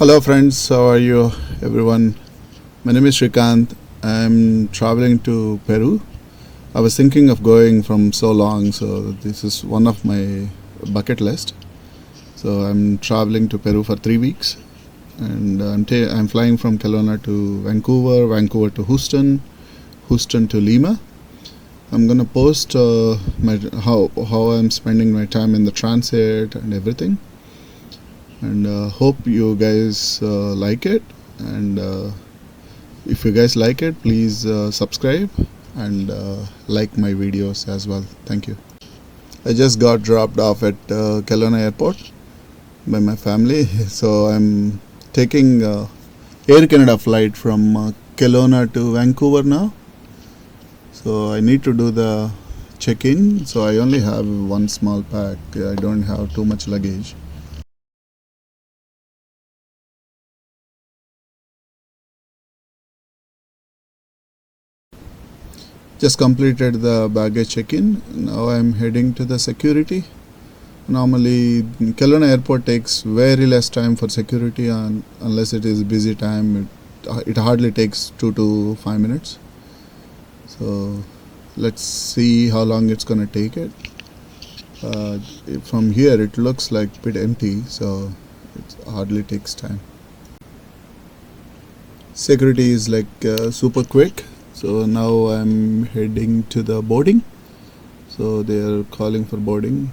Hello, friends. How are you, everyone? My name is Shrikant. I'm traveling to Peru. I was thinking of going from so long, so this is one of my bucket list. So I'm traveling to Peru for 3 weeks, and I'm flying from Kelowna to Vancouver, Vancouver to Houston, Houston to Lima. I'm gonna post my how I'm spending my time in the transit and everything, and hope you guys like it. And if you guys like it, please subscribe and like my videos as well. Thank you. I just got dropped off at Kelowna airport by my family. So I'm taking Air Canada flight from Kelowna to Vancouver now. So I need to do the check-in. So I only have one small pack. I don't have too much luggage. Just completed the baggage check-in. Now I'm heading to the security. Normally, Kelowna airport takes very less time for security, and unless it is busy time, it hardly takes 2 to 5 minutes. So let's see how long it's gonna take it. From here, it looks like a bit empty, so it hardly takes time. Security is like super quick. So now I'm heading to the boarding. So they are calling for boarding.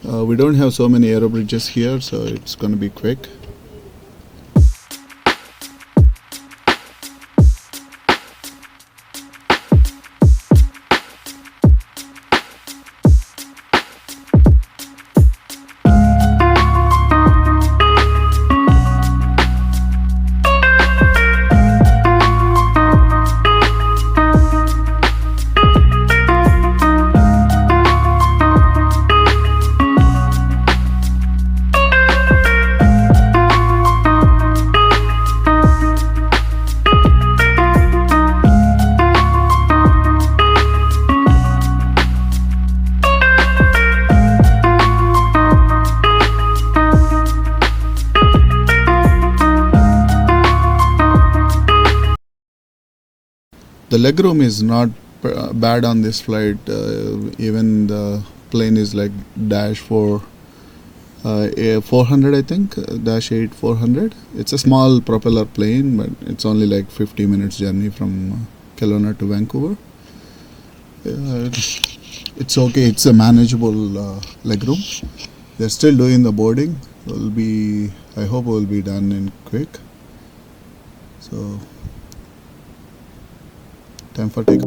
We don't have so many aero bridges here, so it's going to be quick. The legroom is not bad on this flight. Even the plane is like dash 400, I think, dash 8 400. It's a small propeller plane, but it's only like 50 minutes journey from Kelowna to Vancouver. It's okay. It's a manageable legroom. They're still doing the boarding. I hope will be done in quick. So time for take.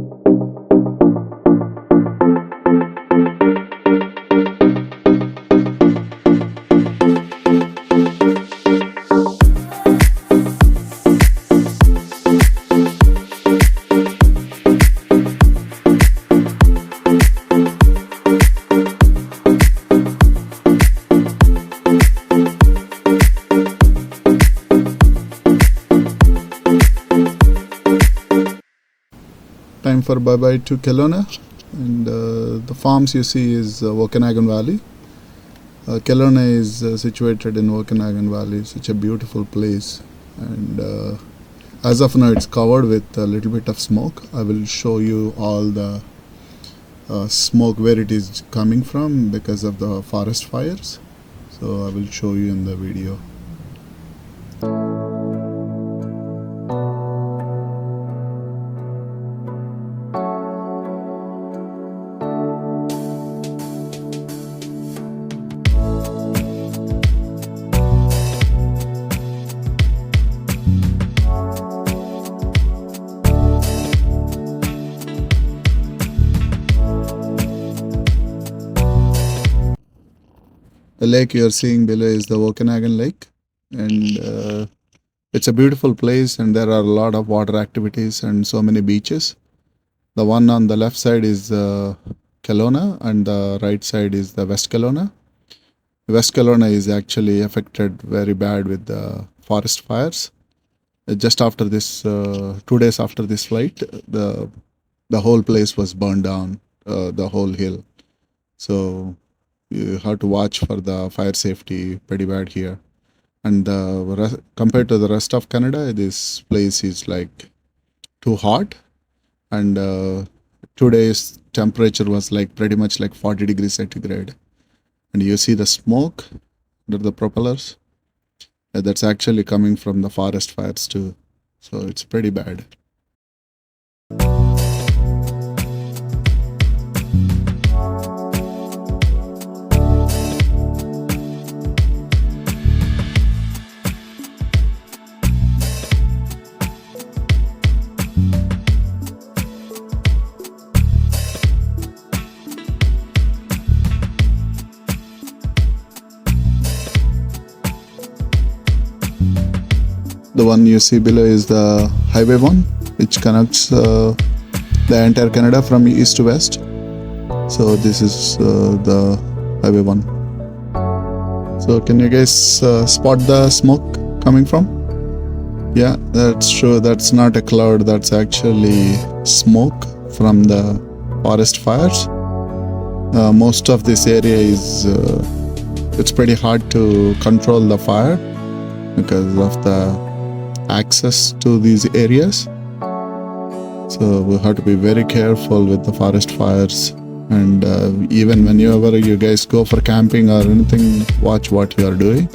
Time for bye-bye to Kelowna, and the farms you see is Okanagan Valley. Kelowna is situated in Okanagan Valley, such a beautiful place, and as of now it's covered with a little bit of smoke. I will show you all the smoke where it is coming from because of the forest fires. So I will show you in the video. The lake you're seeing below is the Okanagan Lake, and it's a beautiful place, and there are a lot of water activities and so many beaches. The one on the left side is Kelowna, and the right side is the West Kelowna. West Kelowna is actually affected very bad with the forest fires. Just after this, 2 days after this flight, the whole place was burned down, the whole hill. So you have to watch for the fire safety pretty bad here. and compared to the rest of Canada, this place is like too hot, and today's temperature was like pretty much like 40 degrees centigrade, and you see the smoke under the propellers. That's actually coming from the forest fires too, so it's pretty bad. The one you see below is the highway one, which connects the entire Canada from east to west. So this is the highway one. So can you guys spot the smoke coming from? Yeah, that's true. That's not a cloud. That's actually smoke from the forest fires. Most of this area is it's pretty hard to control the fire because of the access to these areas. So we have to be very careful with the forest fires, and even whenever you guys go for camping or anything, watch what you are doing,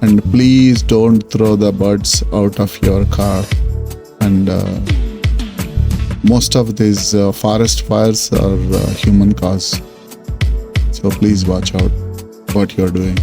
and please don't throw the birds out of your car. And most of these forest fires are human caused, so please watch out what you are doing.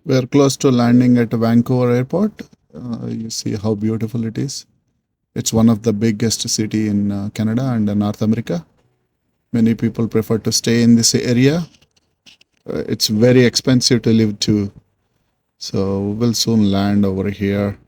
We're close to landing at Vancouver Airport. You see how beautiful it is. It's one of the biggest city in Canada and North America. Many people prefer to stay in this area. It's very expensive to live too. So we'll soon land over here.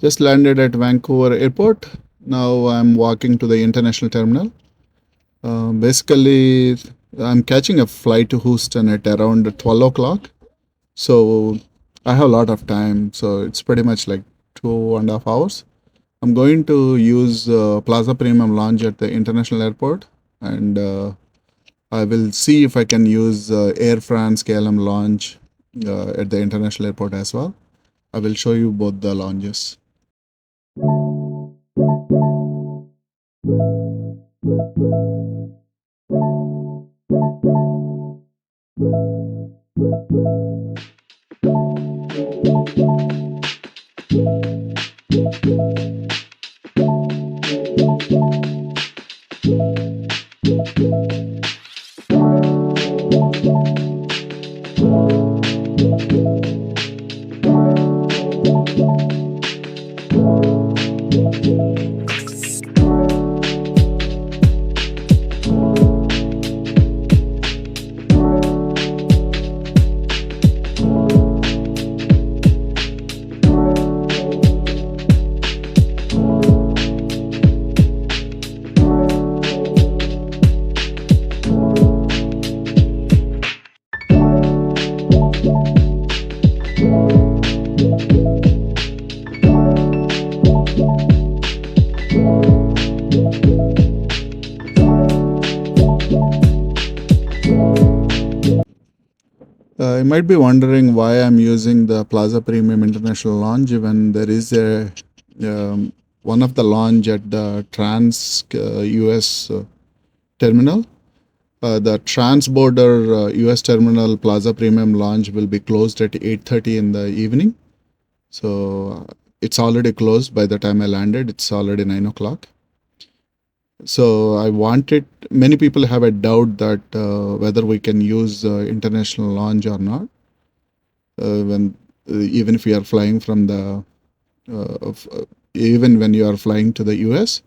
Just landed at Vancouver airport. Now I'm walking to the international terminal. Basically, I'm catching a flight to Houston at around 12 o'clock. So I have a lot of time. So it's pretty much like 2.5 hours. I'm going to use Plaza Premium Lounge at the international airport, and I will see if I can use Air France KLM Lounge at the international airport as well. I will show you both the lounges. You might be wondering why I'm using the Plaza Premium International Lounge when there is a one of the lounge at the Trans US terminal. The Trans-border US terminal Plaza Premium Lounge will be closed at 8:30 in the evening. So it's already closed by the time I landed. It's already 9 o'clock. So I wanted, many people have a doubt that whether we can use international lounge or not when even if we are flying from the even when you are flying to the US.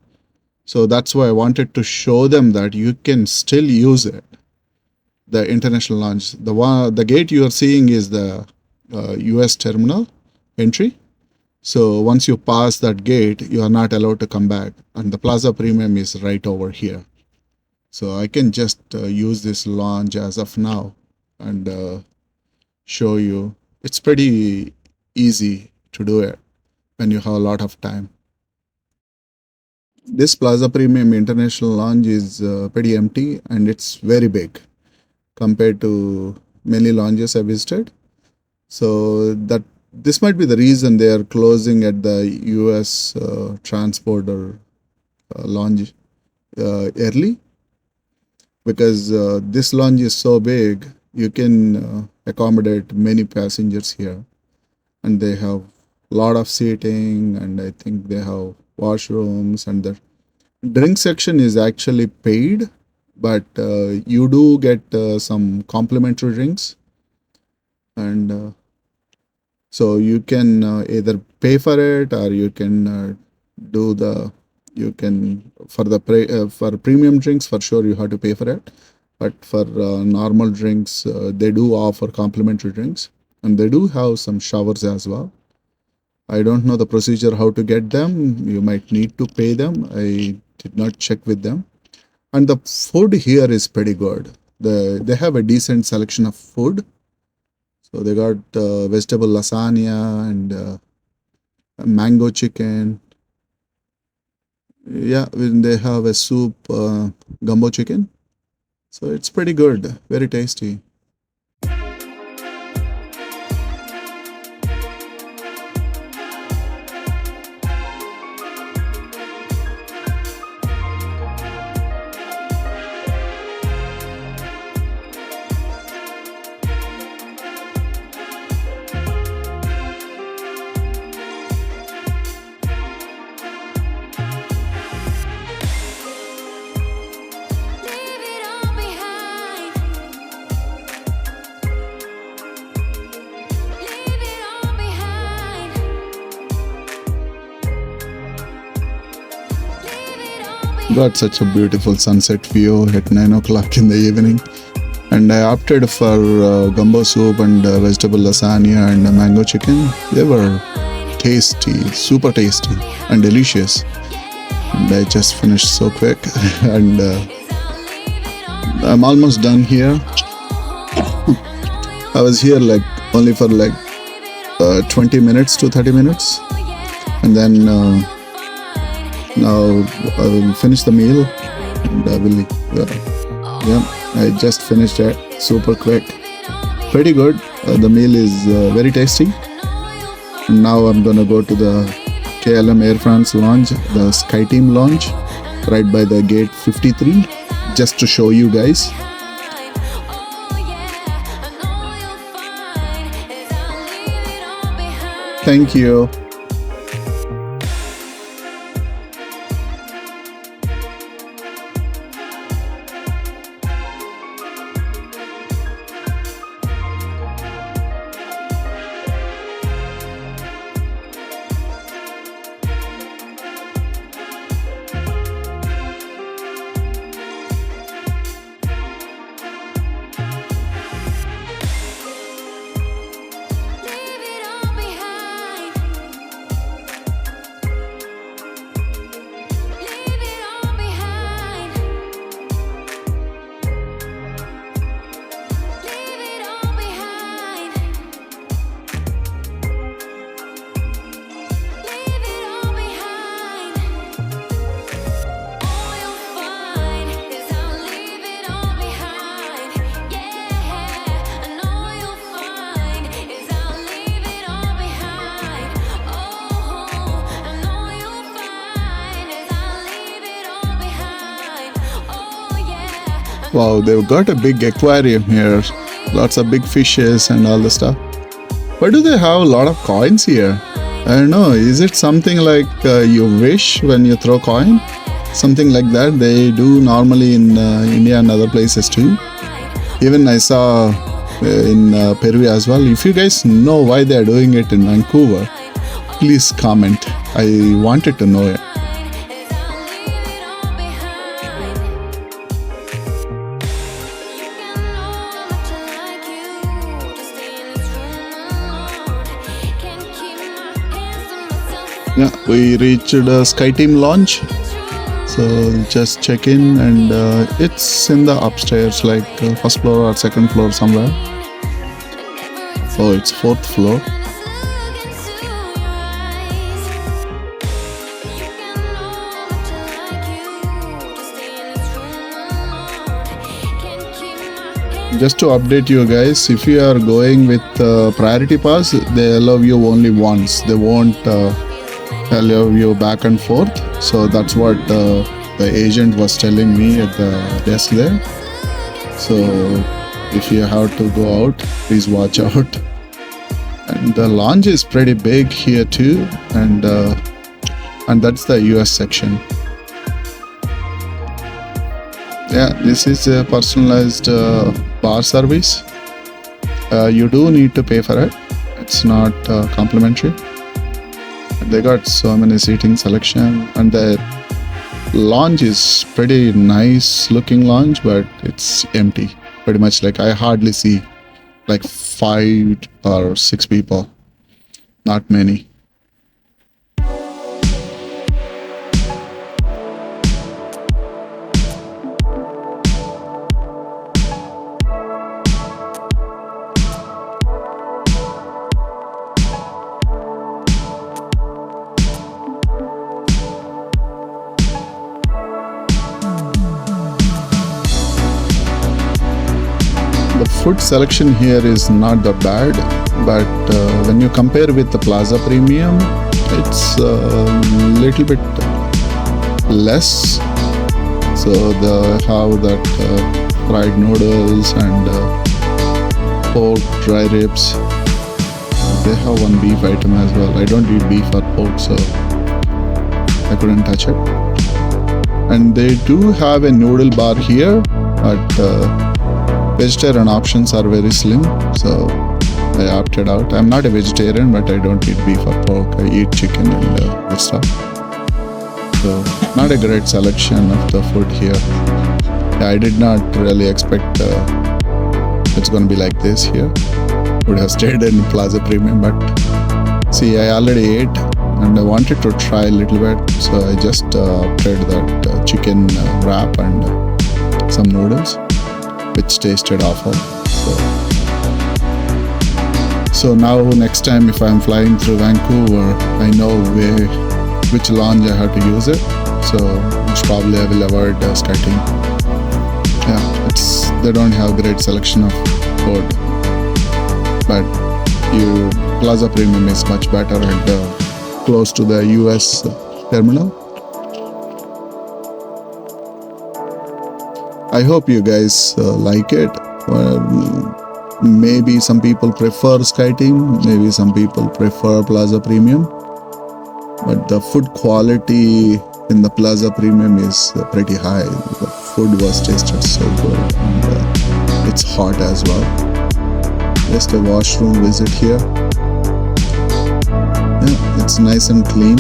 So that's why I wanted to show them that you can still use it, the international lounge. The gate you are seeing is the US terminal entry. So once you pass that gate, you are not allowed to come back. And the Plaza Premium is right over here. So I can just use this lounge as of now and show you. It's pretty easy to do it when you have a lot of time. This Plaza Premium International Lounge is pretty empty and it's very big compared to many lounges I visited. So this might be the reason they are closing at the US Trans-border lounge early, because this lounge is so big, you can accommodate many passengers here, and they have a lot of seating, and I think they have washrooms, and the drink section is actually paid, but you do get some complimentary drinks, and so you can either pay for it or you can for premium drinks, for sure you have to pay for it. But for normal drinks, they do offer complimentary drinks, and they do have some showers as well. I don't know the procedure how to get them. You might need to pay them. I did not check with them. And the food here is pretty good. They have a decent selection of food. So they got vegetable lasagna and mango chicken. Yeah, they have a soup, gumbo chicken. So it's pretty good, very tasty. Got such a beautiful sunset view at 9 o'clock in the evening, and I opted for gumbo soup and vegetable lasagna and mango chicken. They were tasty, super tasty and delicious. And I just finished so quick and I'm almost done here. I was here like only for like 20 minutes to 30 minutes, and then now I will finish the meal and I will I just finished it super quick, pretty good. The meal is very tasty. And now I'm gonna go to the KLM Air France lounge, the SkyTeam lounge, right by the gate 53, just to show you guys. Thank you. Wow, they've got a big aquarium here. Lots of big fishes and all the stuff. Why do they have a lot of coins here? I don't know. Is it something like you wish when you throw coin? Something like that they do normally in India and other places too. Even I saw in Peru as well. If you guys know why they are doing it in Vancouver, please comment. I wanted to know it. Yeah, we reached the SkyTeam launch, so just check in, and it's in the upstairs, like first floor or second floor somewhere. Oh, it's fourth floor. Just to update you guys, if you are going with priority pass, they allow you only once. They won't allow you back and forth. So that's what the agent was telling me at the desk there. So if you have to go out, please watch out. And the lounge is pretty big here too, and that's the US section. Yeah, this is a personalized bar service. You do need to pay for it. It's not complimentary. They got so many seating selection, and the lounge is pretty nice looking lounge, but it's empty. Pretty much like I hardly see like 5 or 6 people. Not many. The food selection here is not that bad, but when you compare with the Plaza Premium, it's a little bit less. So they have that fried noodles and pork dry ribs. They have one beef item as well. I don't eat beef or pork, so I couldn't touch it. And they do have a noodle bar here, but vegetarian options are very slim, so I opted out. I'm not a vegetarian, but I don't eat beef or pork. I eat chicken and that stuff. So not a great selection of the food here. I did not really expect it's going to be like this here. Would have stayed in Plaza Premium, but See, I already ate and I wanted to try a little bit, so I just tried that chicken wrap and some noodles, which tasted awful. So now next time if I'm flying through Vancouver, I know which lounge I have to use it. So most probably I will avoid SkyTeam. Yeah, they don't have great selection of food, but Plaza Premium is much better and close to the US terminal. I hope you guys like it. Maybe some people prefer SkyTeam, maybe some people prefer Plaza Premium, but the food quality in the Plaza Premium is pretty high. The food was tasted so good and it's hot as well. Just a washroom visit here. Yeah, it's nice and clean,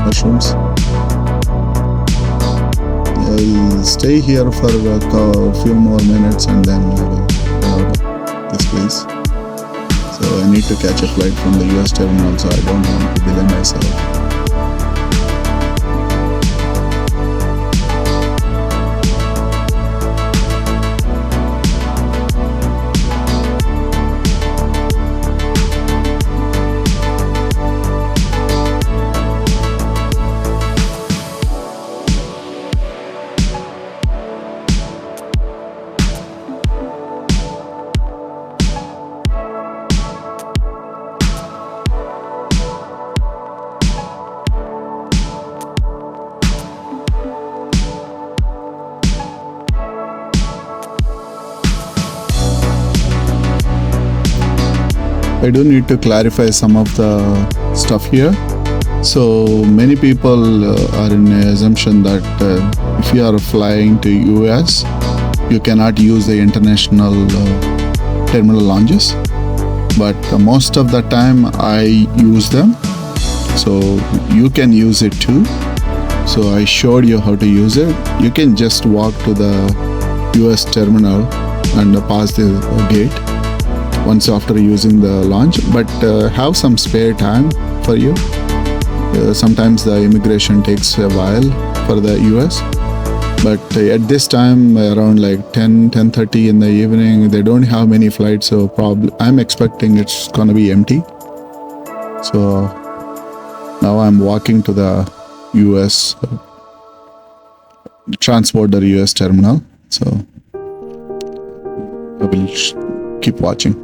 washrooms. I'll stay here for a few more minutes and then I will go out of this place. So I need to catch a flight from the US terminal, so I don't want to delay myself. I do need to clarify some of the stuff here. So many people are in the assumption that if you are flying to US, you cannot use the international terminal lounges. But most of the time I use them, so you can use it too. So I showed you how to use it. You can just walk to the US terminal and pass the gate once after using the lounge, but have some spare time for you. Sometimes the immigration takes a while for the US, but at this time around like 10:30 in the evening, they don't have many flights, so probably I'm expecting it's gonna be empty. So now I'm walking to the US transborder US terminal, so I will keep watching.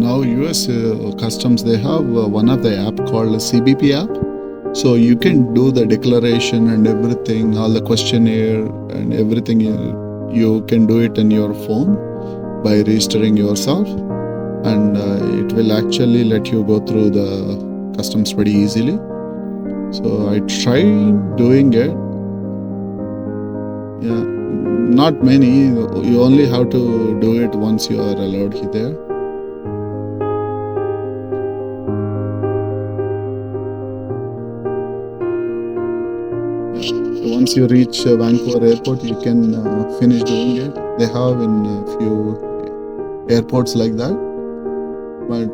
Now US customs, they have one of the app called CBP app. So you can do the declaration and everything, all the questionnaire and everything. You can do it in your phone by registering yourself, and it will actually let you go through the customs pretty easily. So I tried doing it. Yeah, not many. You only have to do it once you are allowed there. Once you reach Vancouver airport, you can finish doing it. They have in a few airports like that, but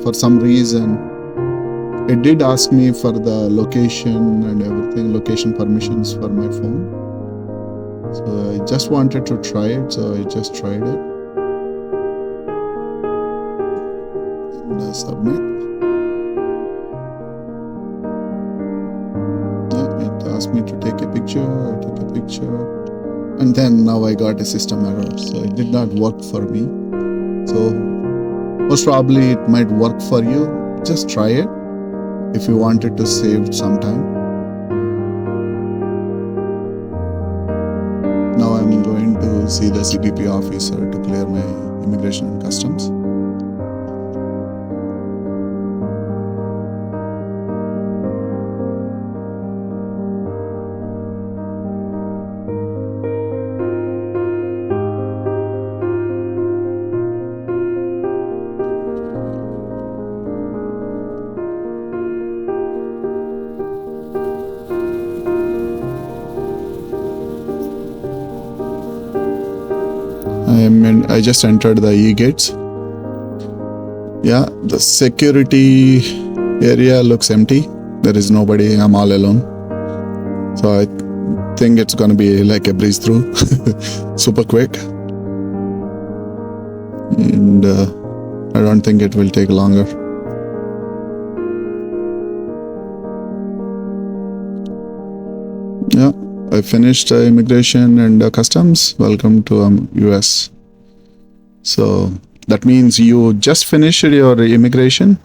for some reason it did ask me for the location and everything, location permissions for my phone. So I just wanted to try it, so I just tried it and I submit. Asked me to take a picture. I took a picture, and then now I got a system error, so it did not work for me. So most probably it might work for you. Just try it if you wanted to save some time. Now I'm going to see the CBP officer to clear my immigration and customs. I just entered the e-gates. Yeah, the security area looks empty. There is nobody. I'm all alone. So I think it's gonna be like a breeze through, super quick, and I don't think it will take longer. Yeah, I finished immigration and customs. Welcome to US. So that means you just finished your immigration.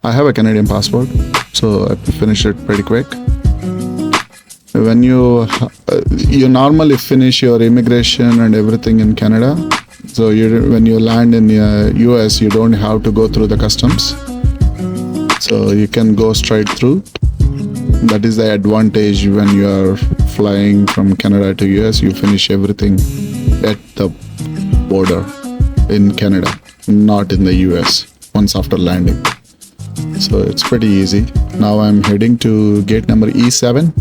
I have a Canadian passport, so I finished it pretty quick. When you normally finish your immigration and everything in Canada, so when you land in US, you don't have to go through the customs, so you can go straight through. That is the advantage when you are flying from Canada to US. You finish everything at the border in Canada, not in the US once after landing. So it's pretty easy. Now I'm heading to gate number E7.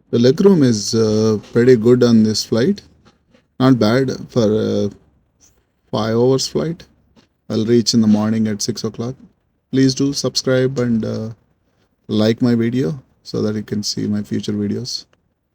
The legroom is pretty good on this flight. Not bad for a 5 hours flight. I'll reach in the morning at 6 o'clock. Please do subscribe and like my video so that you can see my future videos.